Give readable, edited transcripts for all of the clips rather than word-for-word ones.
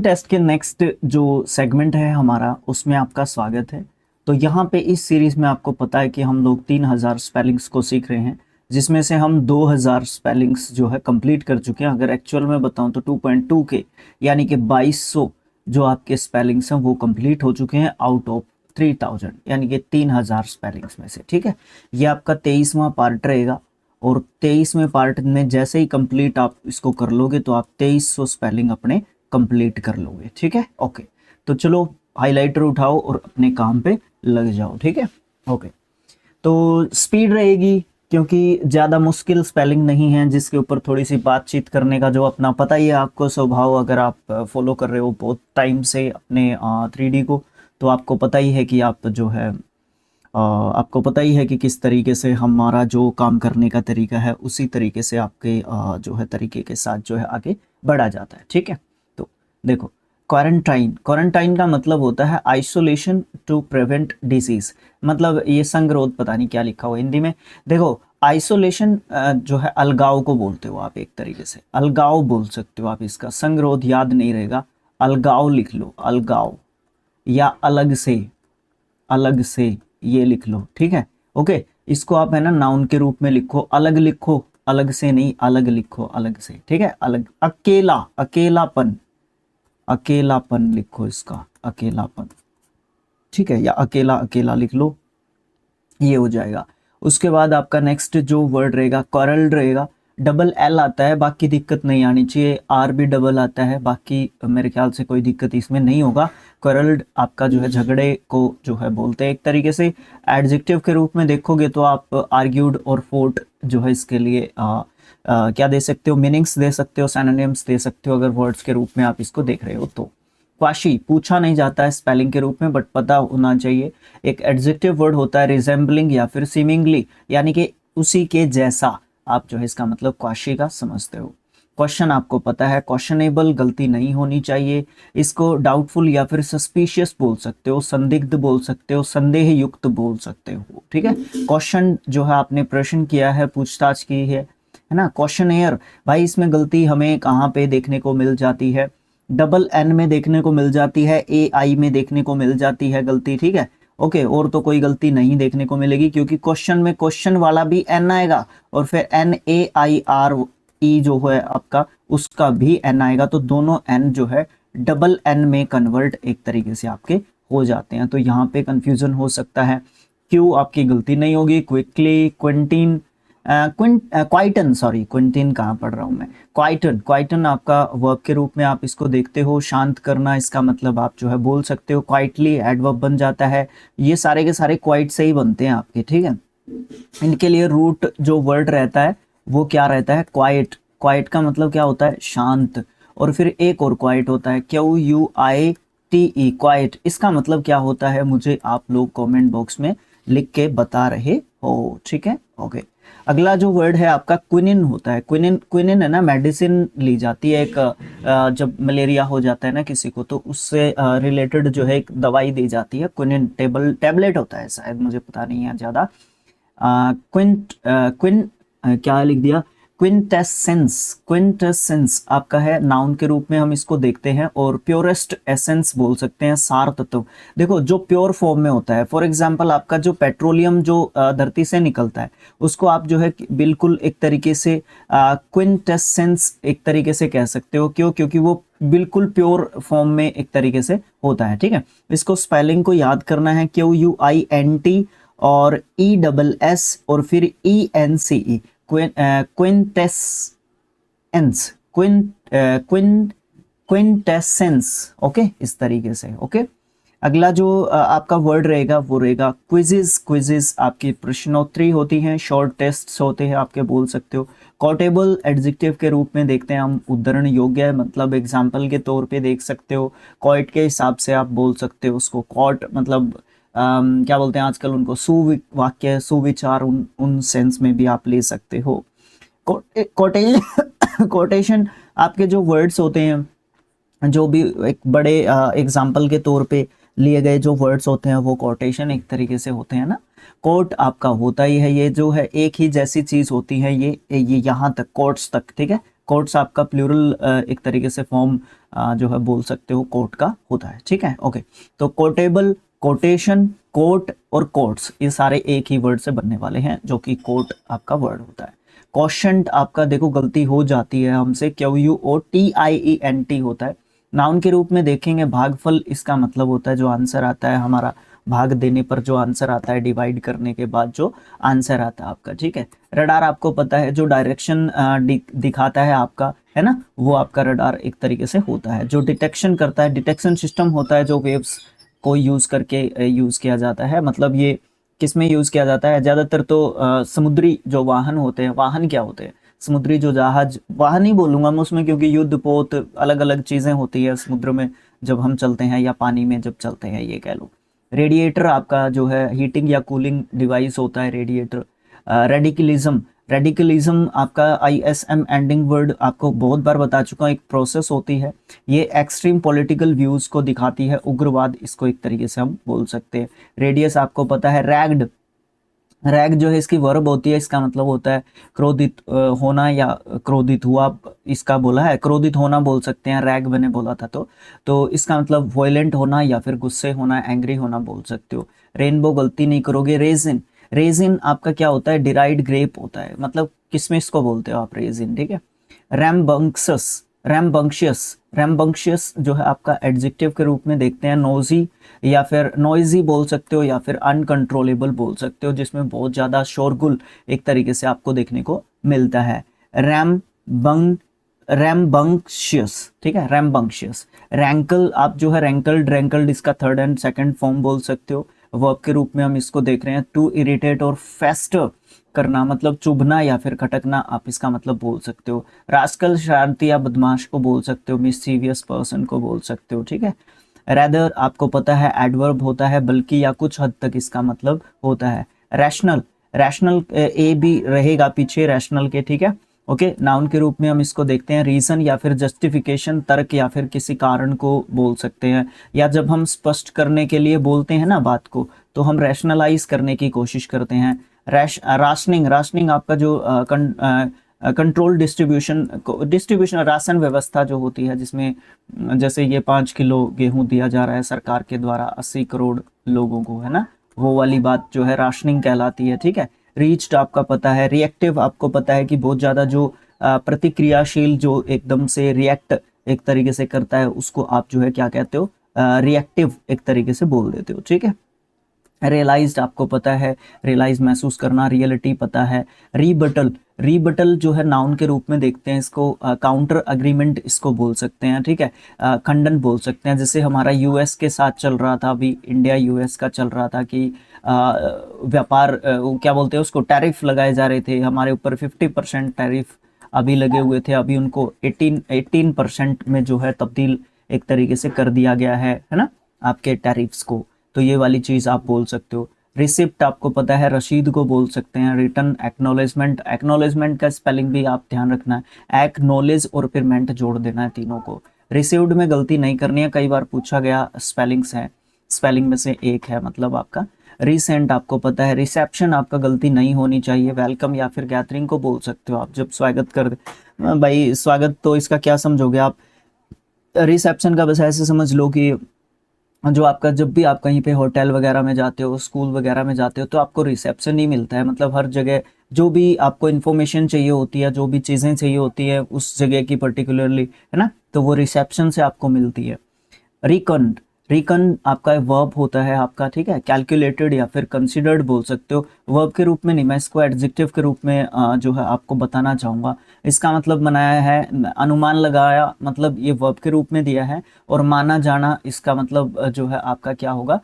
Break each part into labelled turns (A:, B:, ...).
A: Test के next जो segment है हमारा उसमें आपका स्वागत है। तो यहाँ पे इस सीरीज में आपको पता है कि हम लोग 3000 स्पेलिंग्स को सीख रहे हैं, जिसमें से हम 2000 स्पेलिंग्स जो है कंप्लीट कर चुके हैं। अगर एक्चुअल में बताऊँ तो 2.2 के यानी कि 2200 जो आपके स्पेलिंग्स हैं वो कंप्लीट हो चुके हैं आउट ऑफ 3000 यानी कि 3000 स्पेलिंग्स में से। ठीक है, ये आपका 23वां पार्ट रहेगा और 23वें पार्ट में जैसे ही कंप्लीट आप इसको कर लोगे तो आप 2300 स्पेलिंग अपने कंप्लीट कर लोगे। ठीक है, ओके। तो चलो हाइलाइटर उठाओ और अपने काम पे लग जाओ। ठीक है, ओके। तो स्पीड रहेगी क्योंकि ज़्यादा मुश्किल स्पेलिंग नहीं है, जिसके ऊपर थोड़ी सी बातचीत करने का जो अपना पता ही है आपको स्वभाव, अगर आप फॉलो कर रहे हो बहुत टाइम से अपने 3D को, तो आपको पता ही है कि आप जो है आपको पता ही है कि किस तरीके से हमारा जो काम करने का तरीका है उसी तरीके से आपके जो है तरीके के साथ जो है आगे बढ़ा जाता है। ठीक है, तो देखो, क्वारंटाइन, क्वारंटाइन का मतलब होता है आइसोलेशन टू प्रिवेंट डिजीज। मतलब ये संगरोध, पता नहीं क्या लिखा हुआ हिंदी में। देखो, आइसोलेशन जो है अलगाव को बोलते हो आप, एक तरीके से अलगाव बोल सकते हो आप इसका। संगरोध याद नहीं रहेगा, अलगाव लिख लो, अलगाव, या अलग से, अलग से ये लिख लो। ठीक है, ओके। इसको आप है ना नाउन के रूप में लिखो, अलग लिखो, अलग से नहीं, अलग लिखो, अलग से। ठीक है, अलग, अकेला, अकेलापन, अकेलापन लिखो इसका, अकेलापन। ठीक है, या अकेला, अकेला लिख लो, ये हो जाएगा। उसके बाद आपका नेक्स्ट जो वर्ड रहेगा कॉरल रहेगा। डबल एल आता है, बाकी दिक्कत नहीं आनी चाहिए। आर भी डबल आता है, बाकी मेरे ख्याल से कोई दिक्कत इसमें नहीं होगा। कॉरल्ड आपका जो है झगड़े को जो है बोलते हैं एक तरीके से। एडजेक्टिव के रूप में देखोगे तो आप आर्ग्यूड और फोर्ट जो है इसके लिए क्या दे सकते हो, मीनिंग्स दे सकते हो, सिनोनिम्स दे सकते हो अगर वर्ड्स के रूप में आप इसको देख रहे हो तो। क्वाशी पूछा नहीं जाता है स्पेलिंग के रूप में, बट पता होना चाहिए। एक एडजेक्टिव वर्ड होता है रिजेंबलिंग या फिर सीमिंगली, यानी कि उसी के जैसा, आप जो है इसका मतलब क्वाशी का समझते हो। क्वेश्चन आपको पता है, क्वेश्चनेबल, गलती नहीं होनी चाहिए। इसको डाउटफुल या फिर सस्पिशियस बोल सकते हो, संदिग्ध बोल सकते हो, संदेह युक्त बोल सकते हो। ठीक है, क्वेश्चन जो है आपने प्रश्न किया है, पूछताछ की है ना। क्वेश्चनेयर, भाई इसमें गलती हमें कहाँ पे देखने को मिल जाती है, डबल एन में देखने को मिल जाती है, ए आई में देखने को मिल जाती है गलती। ठीक है, ओके। और तो कोई गलती नहीं देखने को मिलेगी क्योंकि क्वेश्चन में क्वेश्चन वाला भी एन आएगा और फिर N A I R E जो है आपका उसका भी एन आएगा, तो दोनों एन जो है डबल एन में कन्वर्ट एक तरीके से आपके हो जाते हैं। तो यहाँ पे कंफ्यूजन हो सकता है। क्यों आपकी गलती नहीं होगी। क्विकली, क्विंटीन, क्वाइटन, सॉरी क्विंटीन कहाँ पढ़ रहा हूँ मैं, क्वाइटन, क्वाइटन आपका वर्ब के रूप में आप इसको देखते हो। शांत करना, इसका मतलब आप जो है बोल सकते हो क्वाइटली, एडवर्ब बन जाता है। ये सारे के सारे क्वाइट से ही बनते हैं आपके। ठीक है, इनके लिए रूट जो वर्ड रहता है वो क्या रहता है, क्वाइट। क्वाइट का मतलब क्या होता है, शांत। और फिर एक और क्वाइट होता है, QUITE, क्वाइट। इसका मतलब क्या होता है मुझे आप लोग कमेंट बॉक्स में लिख के बता रहे हो। ठीक है, ओके। अगला जो वर्ड है आपका क्विनिन होता है। क्विनिन, क्विनिन है ना, मेडिसिन ली जाती है एक, जब मलेरिया हो जाता है ना किसी को तो उससे रिलेटेड जो है एक दवाई दी जाती है। क्विनिन टैबलेट होता है शायद, मुझे पता नहीं है ज़्यादा। क्विंट क्विन क्या लिख दिया, क्विंटेसेंस। क्विंटेसेंस आपका है नाउन के रूप में हम इसको देखते हैं, और प्योरेस्ट एसेंस बोल सकते हैं, सार तत्व। देखो जो प्योर फॉर्म में होता है, फॉर एग्जांपल आपका जो पेट्रोलियम जो धरती से निकलता है उसको आप जो है बिल्कुल एक तरीके से क्विंटेसेंस एक तरीके से कह सकते हो। क्यों, क्योंकि वो बिल्कुल प्योर फॉर्म में एक तरीके से होता है। ठीक है, इसको स्पेलिंग को याद करना है, QUINT और ESS और फिर ENCE, क्विंटेसेंस, क्विंटेसेंस। ओके, इस तरीके से। ओके, अगला जो आपका वर्ड रहेगा वो रहेगा क्विजिज। क्विजिज आपकी प्रश्नोत्तरी होती हैं, शॉर्ट टेस्ट होते हैं आपके, बोल सकते हो। कॉटेबल एडजेक्टिव के रूप में देखते हैं हम, उद्धरण योग्य है, मतलब एग्जाम्पल के तौर पे देख सकते हो। कॉट के हिसाब से आप बोल सकते हो उसको। कॉट मतलब क्या बोलते हैं आजकल उनको, सुवाक्य, सुविचार, उन सेंस में भी आप ले सकते हो। कोटेशन कोटेशन आपके जो वर्ड्स होते हैं, जो भी एक बड़े एग्जाम्पल के तौर पे लिए गए जो वर्ड्स होते हैं वो कोटेशन एक तरीके से होते हैं ना। कोट आपका होता ही है, ये जो है एक ही जैसी चीज होती है, ये यहाँ तक, कोट्स तक। ठीक है, कोट्स आपका प्लूरल एक तरीके से फॉर्म जो है बोल सकते हो कोट का होता है, ठीक है। ओके, तो कोटेबल, कोटेशन, कोट और कोट्स ये सारे एक ही वर्ड से बनने वाले हैं, जो कि कोट आपका वर्ड होता है। क्वोशंट आपका देखो गलती हो जाती है हमसे, QUOTIENT होता है। नाउन के रूप में देखेंगे भागफल, इसका मतलब होता है जो आंसर आता है हमारा, भाग देने पर जो आंसर आता है, डिवाइड करने के बाद जो आंसर आता है आपका, ठीक है। रडार आपको पता है जो डायरेक्शन दिखाता है आपका, है ना, वो आपका रडार एक तरीके से होता है। जो डिटेक्शन करता है, डिटेक्शन सिस्टम होता है जो वेव्स को यूज करके यूज किया जाता है। मतलब ये किस में यूज किया जाता है, ज्यादातर तो समुद्री जो वाहन होते हैं, वाहन क्या होते हैं, समुद्री जो जहाज, वाहन ही बोलूंगा मैं उसमें, क्योंकि युद्ध पोत अलग अलग चीजें होती है समुद्र में जब हम चलते हैं, या पानी में जब चलते हैं, ये कह लो। रेडिएटर आपका जो है हीटिंग या कूलिंग डिवाइस होता है रेडिएटर। रेडिकलिज्म, रेडिकलिज्म आपका ISM एंडिंग वर्ड आपको बहुत बार बता चुका हूँ, एक प्रोसेस होती है, ये एक्सट्रीम पॉलिटिकल व्यूज को दिखाती है, उग्रवाद इसको एक तरीके से हम बोल सकते हैं। रेडियस आपको पता है, रैग्ड, रैग जो है इसकी वर्ब होती है, इसका मतलब होता है क्रोधित होना या क्रोधित हुआ, इसका बोला है, क्रोधित होना बोल सकते हैं, रैग मैंने बोला था तो इसका मतलब वॉयलेंट होना या फिर गुस्से होना, एंग्री होना बोल सकते हो। रेनबो गलती नहीं करोगे। रेजिन, रेजिन आपका क्या होता है, डिराइड ग्रेप होता है, मतलब किसमिस को बोलते हो आप रेजिन, ठीक है। रैम्बंक्सस, रैम्बंक्शियस, रैम्बंक्शियस जो है आपका एडजेक्टिव के रूप में देखते हैं। नोजी या फिर नॉइजी बोल सकते हो, या फिर अनकंट्रोलेबल बोल सकते हो, जिसमें बहुत ज़्यादा शोरगुल एक तरीके से आपको देखने को मिलता है। रैम्बंक्शियस, ठीक है, रैम्बंक्शियस। रैंकल, आप जो है रैंकल्ड, रैंकल्ड इसका थर्ड एंड सेकंड फॉर्म बोल सकते हो, वर्ब के रूप में हम इसको देख रहे हैं। टू इरिटेट और फेस्टर करना, मतलब चुभना या फिर खटकना, आप इसका मतलब बोल सकते हो। रास्कल, शरारती या बदमाश को बोल सकते हो, मिस्चीवियस पर्सन को बोल सकते हो, ठीक है। रैदर आपको पता है एडवर्ब होता है, बल्कि या कुछ हद तक इसका मतलब होता है। रैशनल, रैशनल ए भी रहेगा पीछे रैशनल के, ठीक है। ओके, नाउन के रूप में हम इसको देखते हैं। रीजन या फिर जस्टिफिकेशन, तर्क या फिर किसी कारण को बोल सकते हैं, या जब हम स्पष्ट करने के लिए बोलते हैं ना बात को, तो हम रैशनलाइज करने की कोशिश करते हैं। राशनिंग, राशनिंग आपका जो कंट्रोल डिस्ट्रीब्यूशन राशन व्यवस्था जो होती है, जिसमें जैसे ये 5 किलो गेहूं दिया जा रहा है सरकार के द्वारा 80 करोड़ लोगों को, है ना, वो वाली बात जो है राशनिंग कहलाती है, ठीक है। रीच्ड आपका पता है। रिएक्टिव आपको पता है कि बहुत ज़्यादा जो प्रतिक्रियाशील, जो एकदम से रिएक्ट एक तरीके से करता है, उसको आप जो है क्या कहते हो, रिएक्टिव एक तरीके से बोल देते हो, ठीक है। रियलाइज्ड आपको पता है, रियलाइज महसूस करना। रियलिटी पता है। रीबटल, रीबटल जो है नाउन के रूप में देखते हैं इसको, काउंटर अग्रीमेंट इसको बोल सकते हैं, ठीक है, खंडन बोल सकते हैं। जैसे हमारा US के साथ चल रहा था अभी, इंडिया US का चल रहा था कि व्यापार क्या बोलते हैं उसको, टैरिफ लगाए जा रहे थे हमारे ऊपर, 50% टैरिफ अभी लगे हुए थे, अभी उनको 18% में जो है तब्दील एक तरीके से कर दिया गया है ना, आपके टैरिफ्स को। तो ये वाली चीज़ आप बोल सकते हो। रिसिप्ट आपको पता है, रसीद को बोल सकते हैं। रिटर्न, एक्नॉलेजमेंट, एक्नॉलेजमेंट का स्पेलिंग भी आप ध्यान रखना है, एक्नॉलेज और फिर मेंट जोड़ देना है तीनों को। रिसीव्ड में गलती नहीं करनी है, कई बार पूछा गया स्पेलिंग्स है, स्पेलिंग में से एक है मतलब आपका। रिसेंट आपको पता है। रिसेप्शन आपका गलती नहीं होनी चाहिए। वेलकम या फिर गैदरिंग को बोल सकते हो आप, जब स्वागत कर दे भाई, स्वागत तो इसका क्या समझोगे आप, रिसेप्शन का बस ऐसे समझ लो कि जो आपका, जब भी आप कहीं पे होटल वगैरह में जाते हो, स्कूल वगैरह में जाते हो, तो आपको रिसेप्शन ही मिलता है, मतलब हर जगह जो भी आपको इन्फॉर्मेशन चाहिए होती है, जो भी चीज़ें चाहिए होती है उस जगह की पर्टिकुलरली, है ना, तो वो रिसेप्शन से आपको मिलती है। रिकन, रिकन आपका वर्ब होता है आपका, ठीक है। कैलकुलेटेड या फिर कंसिडर्ड बोल सकते हो, वर्ब के रूप में नहीं, मैं इसको एडजेक्टिव के रूप में जो है आपको बताना चाहूँगा। इसका मतलब बनाया है, अनुमान लगाया, मतलब ये वर्ब के रूप में दिया है, और माना जाना इसका मतलब जो है आपका क्या होगा,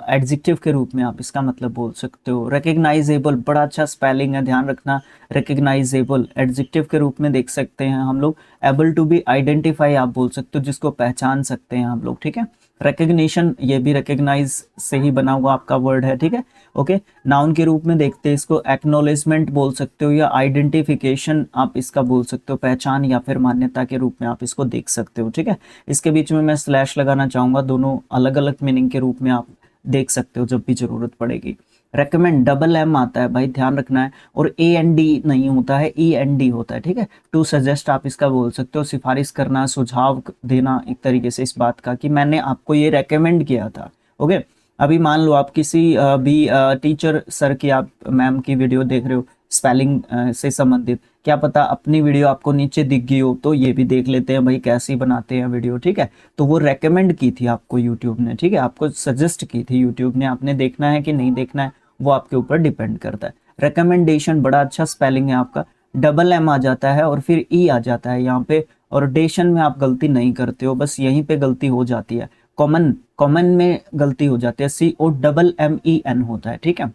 A: एडजेक्टिव के रूप में आप इसका मतलब बोल सकते हो। रिकग्नाइजेबल, बड़ा अच्छा स्पेलिंग है, ध्यान रखना। रिकग्नाइजेबल एडजेक्टिव के रूप में देख सकते हैं हम लोग। एबल टू बी आइडेंटिफाई आप बोल सकते हो, जिसको पहचान सकते हैं हम लोग, ठीक है। रिकग्निशन, ये भी रिकग्नाइज से ही बना हुआ आपका वर्ड है, ठीक है। ओके, नाउन के रूप में देखते हैं इसको, एक्नॉलेजमेंट बोल सकते हो, या आइडेंटिफिकेशन आप इसका बोल सकते हो, पहचान या फिर मान्यता के रूप में आप इसको देख सकते हो, ठीक है। इसके बीच में मैं स्लैश लगाना चाहूँगा, दोनों अलग अलग मीनिंग के रूप में आप देख सकते हो जब भी जरूरत पड़ेगी। रेकमेंड डबल एम आता है भाई, ध्यान रखना है, और ए एन डी नहीं होता है, ई एन डी होता है, ठीक है। टू सजेस्ट आप इसका बोल सकते हो, सिफारिश करना, सुझाव देना एक तरीके से इस बात का कि मैंने आपको ये रेकमेंड किया था। ओके, अभी मान लो आप किसी भी टीचर सर की, आप मैम की वीडियो देख रहे हो स्पेलिंग से संबंधित, क्या पता अपनी वीडियो आपको नीचे दिख गई हो, तो ये भी देख लेते हैं भाई कैसी बनाते हैं वीडियो, ठीक है। तो वो रेकमेंड की थी आपको यूट्यूब ने, ठीक है, आपको सजेस्ट की थी यूट्यूब ने, आपने देखना है कि नहीं देखना है वो आपके ऊपर डिपेंड करता है। रिकमेंडेशन बड़ा अच्छा स्पेलिंग है आपका, डबल एम आ जाता है और फिर ई आ जाता है यहाँ पे, और डेशन में आप गलती नहीं करते हो, बस यहीं पे गलती हो जाती है। कॉमन, कॉमन में गलती हो जाती है, COMMEN होता है, ठीक है।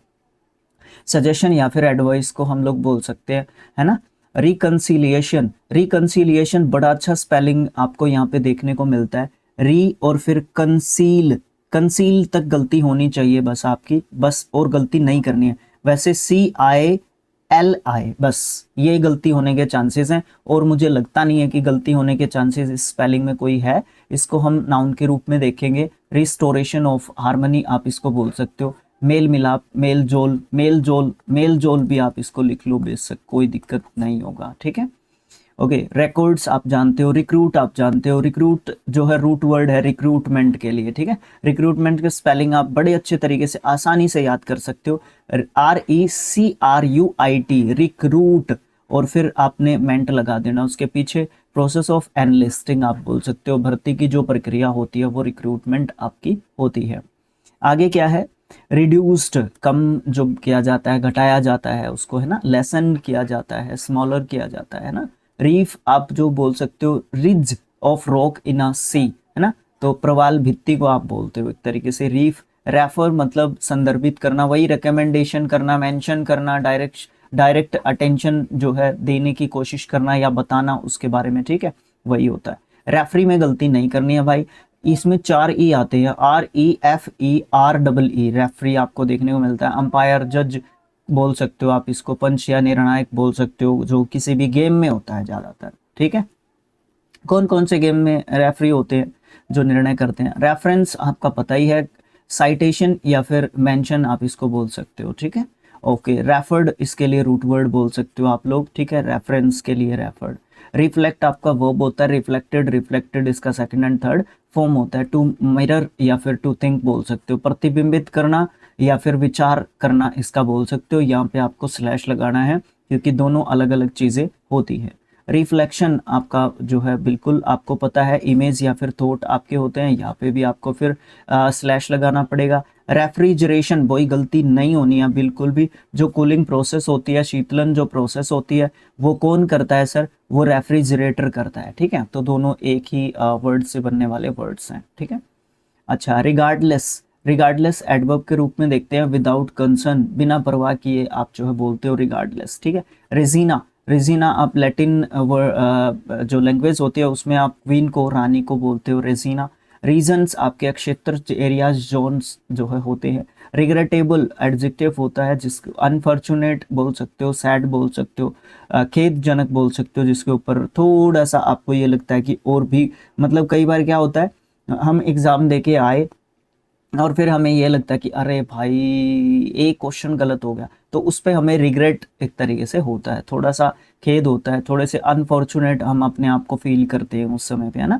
A: सजेशन या फिर एडवाइस को हम लोग बोल सकते हैं, है ना। रिकंसिलिएशन, रिकंसिलिएशन बड़ा अच्छा स्पेलिंग आपको यहाँ पे देखने को मिलता है, री और फिर कंसील, कंसील तक गलती होनी चाहिए बस आपकी, बस और गलती नहीं करनी है। वैसे CILI बस ये गलती होने के चांसेस हैं, और मुझे लगता नहीं है कि गलती होने के चांसेस इस स्पेलिंग में कोई है। इसको हम नाउन के रूप में देखेंगे, रिस्टोरेशन ऑफ हार्मनी आप इसको बोल सकते हो, मेल मिलाप, मेल जोल, मेल जोल, मेल जोल भी आप इसको लिख लो, बेशक कोई दिक्कत नहीं होगा, ठीक है। ओके, रिकॉर्ड्स आप जानते हो, रिक्रूट आप जानते हो, रिक्रूट जो है रूट वर्ड है रिक्रूटमेंट के लिए, ठीक है। रिक्रूटमेंट के स्पेलिंग आप बड़े अच्छे तरीके से आसानी से याद कर सकते हो, RECRUIT, रिक्रूट, और फिर आपने मेंट लगा देना उसके पीछे। प्रोसेस ऑफ एनलिस्टिंग आप बोल सकते हो, भर्ती की जो प्रक्रिया होती है वो रिक्रूटमेंट आपकी होती है। आगे क्या है, रिड्यूस्ड, कम जो किया जाता है, घटाया जाता है उसको, है ना, लेसन किया जाता है, स्मॉलर किया जाता है ना। रीफ आप जो बोल सकते हो, रिज ऑफ रॉक इन अ सी, है ना, तो प्रवाल भित्ति को आप बोलते हो एक तरीके से रीफ। रेफर मतलब संदर्भित करना, वही रिकमेंडेशन करना, मेंशन करना, डायरेक्ट अटेंशन जो है देने की कोशिश करना या बताना उसके बारे में, ठीक है, वही होता है। रेफरी में गलती नहीं करनी है भाई, इसमें 4 ई आते हैं, REFEREE, रेफरी आपको देखने को मिलता है। अंपायर, जज बोल सकते हो आप इसको, पंच या निर्णायक बोल सकते हो, जो किसी भी गेम में होता है ज्यादातर, ठीक है। कौन कौन से गेम में रेफरी होते हैं जो निर्णय करते हैं। रेफरेंस आपका पता ही है, साइटेशन या फिर मेंशन आप इसको बोल सकते हो, ठीक है। ओके, रेफर्ड इसके लिए रूट वर्ड बोल सकते हो आप लोग, ठीक है, रेफरेंस के लिए रेफर्ड। रिफ्लेक्ट आपका वर्ब होता है, रिफ्लेक्टेड, रिफ्लेक्टेड इसका सेकंड एंड थर्ड फॉर्म होता है। टू मिरर या फिर टू थिंक बोल सकते हो, प्रतिबिंबित करना या फिर विचार करना इसका बोल सकते हो। यहाँ पे आपको स्लैश लगाना है क्योंकि दोनों अलग अलग चीजें होती है। रिफ्लेक्शन आपका जो है बिल्कुल आपको पता है, इमेज या फिर थॉट आपके होते हैं, यहाँ पे भी आपको फिर स्लैश लगाना पड़ेगा। रेफ्रिजरेशन, वही गलती नहीं होनी है बिल्कुल भी, जो कूलिंग प्रोसेस होती है, शीतलन जो प्रोसेस होती है वो कौन करता है सर, वो रेफ्रिजरेटर करता है, ठीक है। तो दोनों एक ही वर्ड से बनने वाले वर्ड्स हैं, ठीक है। अच्छा, रिगार्डलेस, रिगार्डलेस एडवर्ब के रूप में देखते हैं, विदाउट कंसर्न, बिना परवाह किए आप जो है बोलते हो रिगार्डलेस, ठीक है। रेजिना, रेजिना आप लैटिन जो लैंग्वेज होती है उसमें आप क्वीन को, रानी को बोलते हो रेजिना। रीजन्स आपके क्षेत्र, एरियाज, जोन्स जो है होते हैं। रिग्रेटेबल एडजेक्टिव होता है जिसको अनफॉर्चुनेट बोल सकते हो, सैड बोल सकते हो, खेदजनक बोल सकते हो, जिसके ऊपर थोड़ा सा आपको ये लगता है कि और भी, मतलब कई बार क्या होता है, हम एग्जाम देके आए और फिर हमें ये लगता है कि अरे भाई एक क्वेश्चन गलत हो गया, तो उस पर हमें रिग्रेट एक तरीके से होता है, थोड़ा सा खेद होता है, थोड़े से अनफॉर्चुनेट हम अपने आप को फील करते हैं उस समय पे, है ना।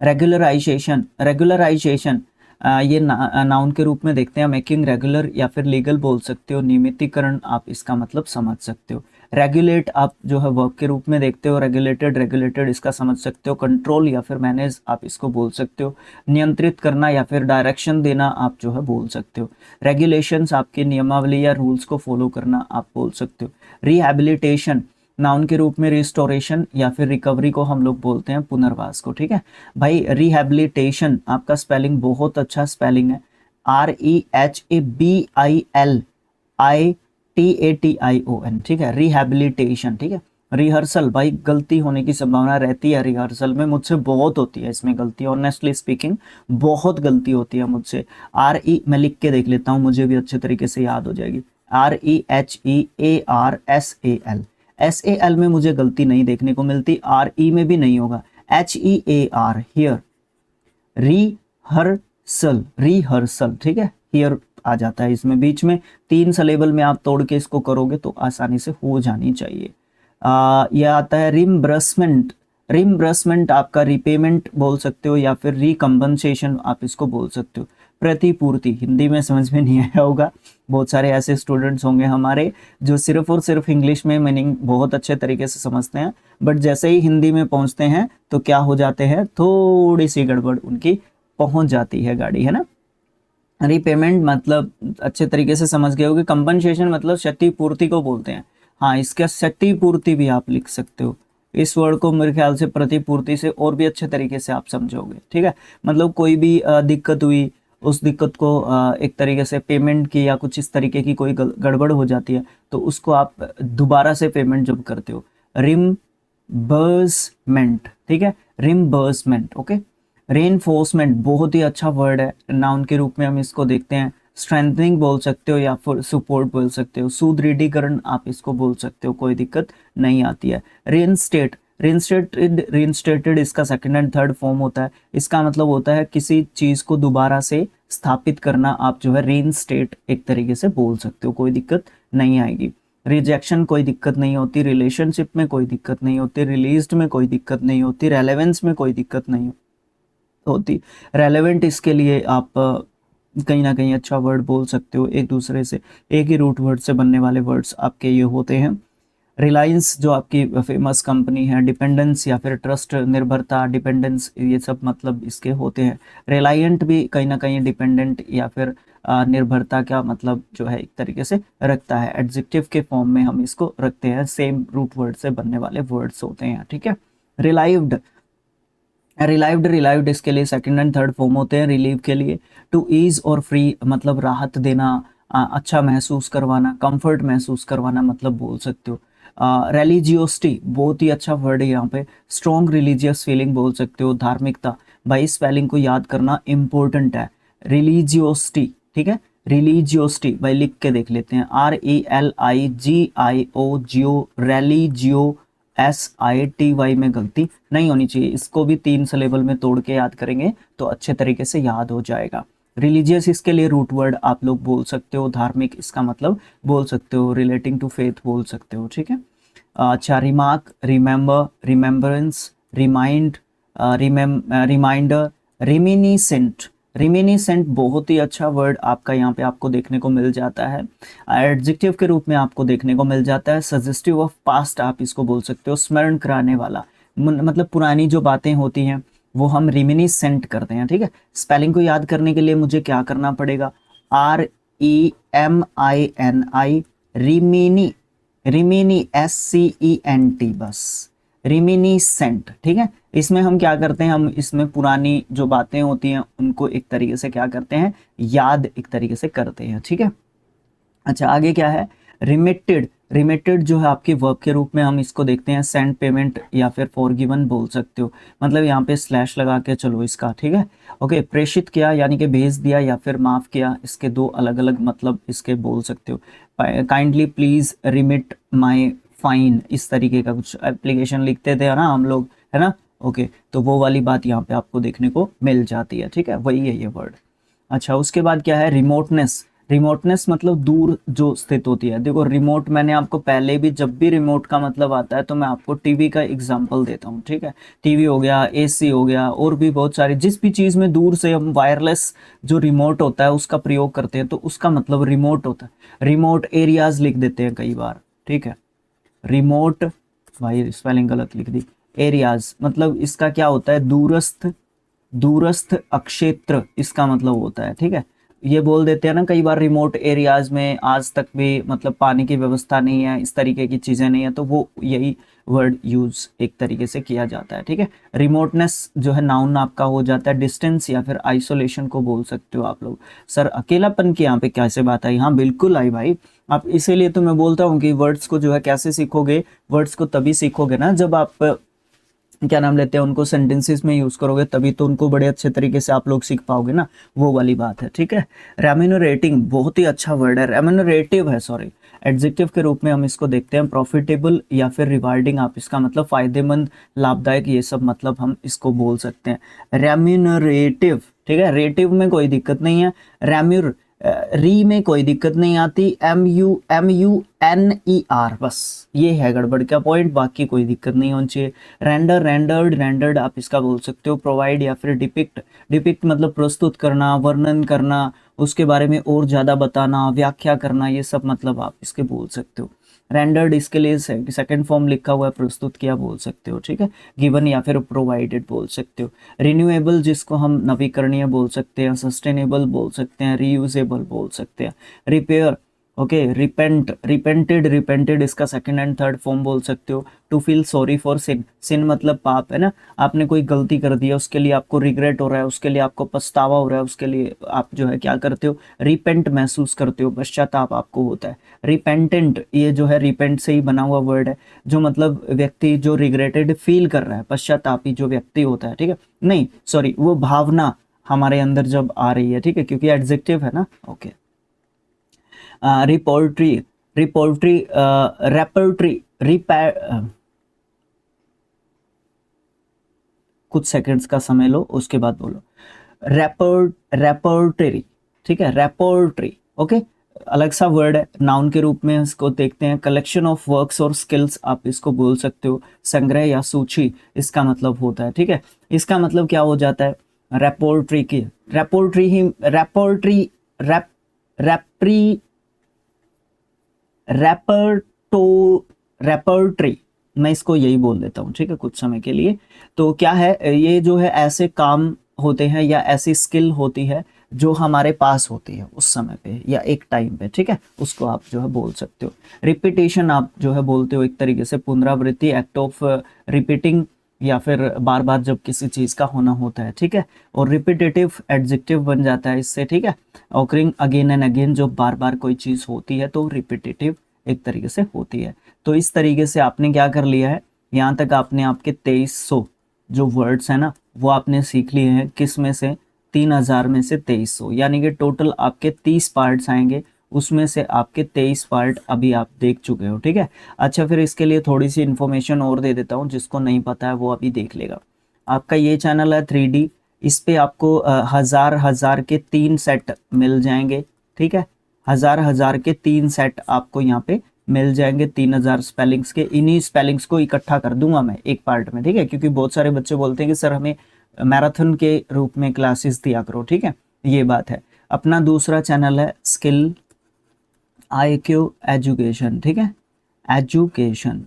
A: रेगुलराइजेशन, रेगुलराइजेशन ये नाउन के रूप में देखते हैं, मेकिंग रेगुलर या फिर लीगल बोल सकते हो, नियमितीकरण आप इसका मतलब समझ सकते हो। रेगुलेट आप जो है वर्ब के रूप में देखते हो, रेगुलेटेड, रेगुलेटेड इसका समझ सकते हो। कंट्रोल या फिर मैनेज आप इसको बोल सकते हो, नियंत्रित करना या फिर डायरेक्शन देना आप जो है बोल सकते हो। रेगुलेशंस आपकी नियमावली या रूल्स को फॉलो करना आप बोल सकते हो। रिहैबिलिटेशन नाउन के रूप में रिस्टोरेशन या फिर रिकवरी को हम लोग बोलते हैं, पुनर्वास को, ठीक है भाई। रिहैबिलिटेशन आपका स्पेलिंग बहुत अच्छा स्पेलिंग है, REHABILITATION, ठीक है, रिहैबिलिटेशन, ठीक है। रिहर्सल, भाई गलती होने की संभावना रहती है रिहर्सल में, मुझसे बहुत होती है इसमें गलती, ऑनेस्टली स्पीकिंग बहुत गलती होती है मुझसे। मैं लिख के देख लेता हूँ, मुझे भी अच्छे तरीके से याद हो जाएगी। REHEARSAL में मुझे गलती नहीं देखने को मिलती, RE में भी नहीं होगा। HEAR, here. रिहर्सल, रिहर्सल, ठीक है, हियर आ जाता है इसमें बीच में। 3 सिलेबल में आप तोड़ के इसको करोगे तो आसानी से हो जानी चाहिए। यह आता है रिम्बर्समेंट। रिम्बर्समेंट आपका रिपेमेंट बोल सकते हो या फिर रिकम्पनसेशन आप इसको बोल सकते हो। प्रतिपूर्ति हिंदी में समझ में नहीं आया होगा, बहुत सारे ऐसे स्टूडेंट्स होंगे हमारे जो सिर्फ और सिर्फ इंग्लिश में मीनिंग बहुत अच्छे तरीके से समझते हैं, बट जैसे ही हिंदी में पहुंचते हैं तो क्या हो जाते हैं, थोड़ी सी गड़बड़ उनकी पहुंच जाती है गाड़ी, है ना। रिपेमेंट मतलब अच्छे तरीके से समझ गए होगे। कंपनसेशन मतलब क्षतिपूर्ति को बोलते हैं। हाँ, इसका क्षतिपूर्ति भी आप लिख सकते हो। इस वर्ड को मेरे ख्याल से प्रतिपूर्ति से और भी अच्छे तरीके से आप समझोगे, ठीक है। मतलब कोई भी दिक्कत हुई, उस दिक्कत को एक तरीके से पेमेंट की या कुछ इस तरीके की कोई गड़बड़ हो जाती है तो उसको आप दोबारा से पेमेंट जब करते हो, रिम्बर्समेंट, ठीक है, रिम्बर्समेंट। ओके, रेनफोर्समेंट बहुत ही अच्छा वर्ड है, नाउन के रूप में हम इसको देखते हैं। स्ट्रेंथनिंग बोल सकते हो या फिर सपोर्ट बोल सकते हो। सुदृढ़ीकरण आप इसको बोल सकते हो, कोई दिक्कत नहीं आती है। रेनस्टेट, रेनस्टेटेड इसका सेकंड एंड थर्ड फॉर्म होता है। इसका मतलब होता है किसी चीज को दोबारा से स्थापित करना, आप जो है रेनस्टेट एक तरीके से बोल सकते हो, कोई दिक्कत नहीं आएगी। रिजेक्शन कोई दिक्कत नहीं होती, रिलेशनशिप में कोई दिक्कत नहीं होती, रिलीज्ड में कोई दिक्कत नहीं होती, रेलेवेंस में कोई दिक्कत नहीं होती। रेलेवेंट इसके लिए आप कहीं ना कहीं अच्छा वर्ड बोल सकते हो, एक दूसरे से एक ही रूट वर्ड से बनने वाले वर्ड्स आपके ये होते हैं। रिलायंस जो आपकी फेमस कंपनी है, डिपेंडेंस या फिर ट्रस्ट, निर्भरता, डिपेंडेंस, ये सब मतलब इसके होते हैं। रिलायंट भी कहीं ना कहीं डिपेंडेंट या फिर निर्भरता का मतलब जो है एक तरीके से रखता है। एडजेक्टिव के फॉर्म में हम इसको रखते हैं, सेम रूट वर्ड से बनने वाले वर्ड्स होते हैं, ठीक है। रिलाइव्ड, रिलाइव्ड इसके लिए सेकंड एंड थर्ड फॉर्म होते हैं। रिलीव के लिए टू ईज और फ्री मतलब राहत देना, अच्छा महसूस करवाना, कंफर्ट महसूस करवाना मतलब बोल सकते हो। रिलीजियोसिटी बहुत ही अच्छा वर्ड है यहाँ पे। स्ट्रॉन्ग रिलीजियस फीलिंग बोल सकते हो। धार्मिकता, भाई स्पेलिंग को याद करना इंपॉर्टेंट है। रिलीजियोसिटी, ठीक है, रिलीजियोसिटी भाई लिख के देख लेते हैं। RELIGIO, रिलीजियो, SITY में गलती नहीं होनी चाहिए। इसको भी 3 सिलेबल में तोड़ के याद करेंगे तो अच्छे तरीके से याद हो जाएगा। रिलीजियस इसके लिए रूट वर्ड आप लोग बोल सकते हो। धार्मिक इसका मतलब बोल सकते हो, रिलेटिंग टू फेथ बोल सकते हो, ठीक है। अच्छा, remark, remember, remembrance, remind, reminder, reminiscent. Reminiscent बहुत ही अच्छा वर्ड आपका यहाँ पे आपको देखने को मिल जाता है, एडजेक्टिव के रूप में आपको देखने को मिल जाता है। सजेस्टिव ऑफ पास्ट आप इसको बोल सकते हो, स्मरण कराने वाला, मतलब पुरानी जो बातें होती हैं वो हम रिमिनीसेंट करते हैं, ठीक है। स्पेलिंग को याद करने के लिए मुझे क्या करना पड़ेगा, REMINI, रिमिनी, रिमिनी SCENT, बस रिमिनीसेंट, ठीक है। इसमें हम क्या करते हैं, हम इसमें पुरानी जो बातें होती हैं उनको एक तरीके से क्या करते हैं, याद एक तरीके से करते हैं, ठीक है। अच्छा, आगे क्या है, रिमिटेड। रिमिटेड जो है आपके वर्ब के रूप में हम इसको देखते हैं। सेंड, पेमेंट या फिर फॉरगिवन बोल सकते हो, मतलब यहाँ पे स्लैश लगा के चलो इसका, ठीक है। ओके, प्रेषित किया यानी कि भेज दिया या फिर माफ किया, इसके 2 अलग अलग मतलब इसके बोल सकते हो। Kindly please remit my fine, इस तरीके का कुछ एप्लीकेशन लिखते थे ना हम लोग, है ना। ओके, तो वो वाली बात यहाँ पे आपको देखने को मिल जाती है, ठीक है, वही है ये वर्ड। अच्छा, उसके बाद क्या है, रिमोटनेस। रिमोटनेस मतलब दूर जो स्थित होती है। देखो रिमोट, मैंने आपको पहले भी, जब भी रिमोट का मतलब आता है तो मैं आपको टीवी का एग्जांपल देता हूँ, ठीक है। टीवी हो गया, AC हो गया, और भी बहुत सारी, जिस भी चीज़ में दूर से हम वायरलेस जो रिमोट होता है उसका प्रयोग करते हैं तो उसका मतलब रिमोट होता है। रिमोट एरियाज लिख देते हैं कई बार, ठीक है। रिमोट, भाई स्पेलिंग गलत लिख दी, एरियाज मतलब इसका क्या होता है, दूरस्थ, दूरस्थ अक्षेत्र इसका मतलब होता है, ठीक है। ये बोल देते हैं ना कई बार, रिमोट एरियाज में आज तक भी मतलब पानी की व्यवस्था नहीं है, इस तरीके की चीज़ें नहीं है, तो वो यही वर्ड यूज एक तरीके से किया जाता है, ठीक है। रिमोटनेस जो है नाउन आपका हो जाता है। डिस्टेंस या फिर आइसोलेशन को बोल सकते हो आप लोग। सर अकेलापन की यहाँ पे कैसे बात आई, हाँ बिल्कुल आई भाई। आप इसीलिए तो मैं बोलता हूँ कि वर्ड्स को जो है कैसे सीखोगे, वर्ड्स को तभी सीखोगे ना जब आप क्या नाम लेते हैं उनको सेंटेंसेस में यूज करोगे, तभी तो उनको बड़े अच्छे तरीके से आप लोग सीख पाओगे ना, वो वाली बात है, ठीक है। रेम्यूनरेटिंग बहुत ही अच्छा वर्ड है, रेम्यूनरेटिव है, सॉरी, एडजेक्टिव के रूप में हम इसको देखते हैं। प्रॉफिटेबल या फिर रिवार्डिंग, आप इसका मतलब फायदेमंद, लाभदायक, ये सब मतलब हम इसको बोल सकते हैं। रेम्यूनरेटिव, ठीक है, रेटिव में कोई दिक्कत नहीं है। री में कोई दिक्कत नहीं आती, MUNER बस ये है गड़बड़ का पॉइंट, बाकी कोई दिक्कत नहीं होनी चाहिए। रेंडर, रेंडर्ड आप इसका बोल सकते हो। प्रोवाइड या फिर डिपिक्ट मतलब प्रस्तुत करना, वर्णन करना, उसके बारे में और ज़्यादा बताना, व्याख्या करना, ये सब मतलब आप इसके बोल सकते हो। रेंडर्ड इसके लिए सेकंड फॉर्म लिखा हुआ है, प्रस्तुत किया बोल सकते हो, ठीक है। गिवन या फिर प्रोवाइडेड बोल सकते हो। रिन्यूएबल जिसको हम नवीकरणीय बोल सकते हैं, सस्टेनेबल बोल सकते हैं, रीयूजेबल बोल सकते हैं। Repair, okay. रिपेंटेड इसका सेकंड एंड थर्ड फॉर्म बोल सकते हो। टू फील सॉरी फॉर सिन मतलब पाप है ना, आपने कोई गलती कर दी है, उसके लिए आपको रिग्रेट हो रहा है, उसके लिए आपको पछतावा हो रहा है, उसके लिए आप जो है क्या करते हो, रिपेंट महसूस करते हो, पश्चाताप आपको होता है। रिपेंटेंट, ये जो है रिपेंट से ही बना हुआ वर्ड है, जो मतलब व्यक्ति जो रिग्रेटेड फील कर रहा है, पश्चातापी जो व्यक्ति होता है, ठीक है। नहीं सॉरी, वो भावना हमारे अंदर जब आ रही है, ठीक है, क्योंकि एडजेक्टिव है ना, ओके। रिपोर्ट्री, रेपर्ट्री, कुछ सेकंड्स का समय लो, उसके बाद बोलो। रेपर्टरी, ठीक है, रेपर्टरी, ओके। अलग सा वर्ड है, नाउन के रूप में इसको देखते हैं। कलेक्शन ऑफ वर्क्स और स्किल्स आप इसको बोल सकते हो। संग्रह या सूची इसका मतलब होता है, ठीक है। इसका मतलब क्या हो जाता है, रेपोर्ट्री की, रेपोर्ट्री ही, रेपोर्ट्री, रेप्री, रेपर्टरी, मैं इसको यही बोल देता हूँ, ठीक है, कुछ समय के लिए। तो क्या है, ये जो है ऐसे काम होते हैं या ऐसी स्किल होती है जो हमारे पास होती है उस समय पे या एक टाइम पे, ठीक है, उसको आप जो है बोल सकते हो। रिपीटेशन आप जो है बोलते हो एक तरीके से पुनरावृत्ति, एक्ट ऑफ रिपीटिंग, या फिर बार बार जब किसी चीज का होना होता है, ठीक है। और रिपीटेटिव एडजेक्टिव बन जाता है इससे, ठीक है। ऑकरिंग अगेन एंड अगेन, जो बार बार कोई चीज होती है तो रिपीटेटिव एक तरीके से होती है। तो इस तरीके से आपने क्या कर लिया है, यहाँ तक आपने आपके 2300 जो वर्ड्स है ना वो आपने सीख लिए हैं। किस में से, 3000 में से 2300, यानी कि टोटल आपके 30 पार्ट्स आएंगे, उसमें से आपके 23 पार्ट अभी आप देख चुके हो, ठीक है। अच्छा, फिर इसके लिए थोड़ी सी इन्फॉर्मेशन और दे देता हूँ, जिसको नहीं पता है वो अभी देख लेगा। आपका ये चैनल है 3D, इस पे आपको हजार के 3 सेट मिल जाएंगे, ठीक है। हजार के 3 सेट आपको यहाँ पे मिल जाएंगे, 3000 स्पेलिंग्स के। इन्हीं स्पेलिंग्स को इकट्ठा कर दूंगा मैं एक पार्ट में, ठीक है, क्योंकि बहुत सारे बच्चे बोलते हैं कि सर हमें मैराथन के रूप में क्लासेस दिया करो, ठीक है, ये बात है। अपना दूसरा चैनल है स्किल IQ एजुकेशन, ठीक है, एजुकेशन,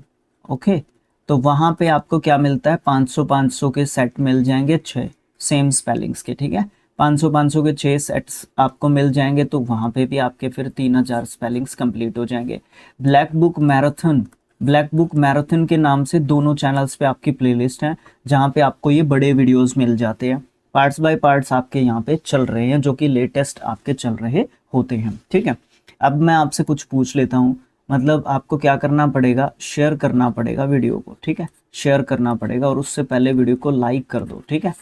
A: ओके। तो वहाँ पे आपको क्या मिलता है, 500 के सेट मिल जाएंगे, 6 सेम स्पेलिंग्स के, ठीक है। 500 के 6 सेट्स आपको मिल जाएंगे, तो वहाँ पे भी आपके फिर 3000 स्पेलिंग्स कंप्लीट हो जाएंगे। ब्लैक बुक मैराथन के नाम से दोनों चैनल्स पे आपकी प्लेलिस्ट है, जहाँ पे आपको ये बड़े वीडियोस मिल जाते हैं। पार्ट्स बाय पार्ट्स आपके यहाँ पे चल रहे हैं, जो कि लेटेस्ट आपके चल रहे होते हैं, ठीक है। अब मैं आपसे कुछ पूछ लेता हूँ, मतलब आपको क्या करना पड़ेगा, शेयर करना पड़ेगा वीडियो को, ठीक है, शेयर करना पड़ेगा, और उससे पहले वीडियो को लाइक कर दो, ठीक है।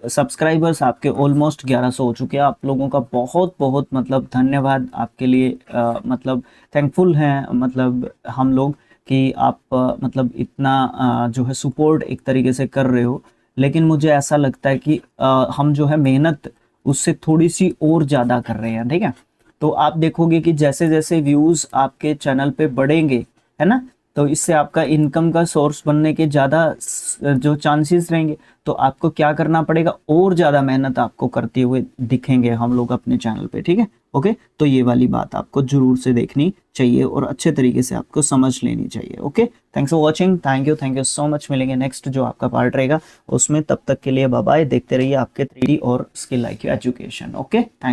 A: सब्सक्राइबर्स आपके ऑलमोस्ट 1100 हो चुके हैं। आप लोगों का बहुत बहुत मतलब धन्यवाद आपके लिए, मतलब थैंकफुल हैं मतलब हम लोग कि आप मतलब इतना जो है सपोर्ट एक तरीके से कर रहे हो। लेकिन मुझे ऐसा लगता है कि हम जो है मेहनत उससे थोड़ी सी और ज़्यादा कर रहे हैं, ठीक है। तो आप देखोगे कि जैसे जैसे व्यूज़ आपके चैनल पे बढ़ेंगे, है ना, तो इससे आपका इनकम का सोर्स बनने के ज़्यादा जो चांसेस रहेंगे। तो आपको क्या करना पड़ेगा, और ज़्यादा मेहनत आपको करते हुए दिखेंगे हम लोग अपने चैनल पे, ठीक है, ओके। तो ये वाली बात आपको जरूर से देखनी चाहिए और अच्छे तरीके से आपको समझ लेनी चाहिए, okay. Thanks for watching, thank you so much. मिलेंगे नेक्स्ट जो आपका पार्ट रहेगा उसमें, तब तक के लिए बाय बाय। देखते रहिए आपके 3D और skill IQ education, okay, thank you.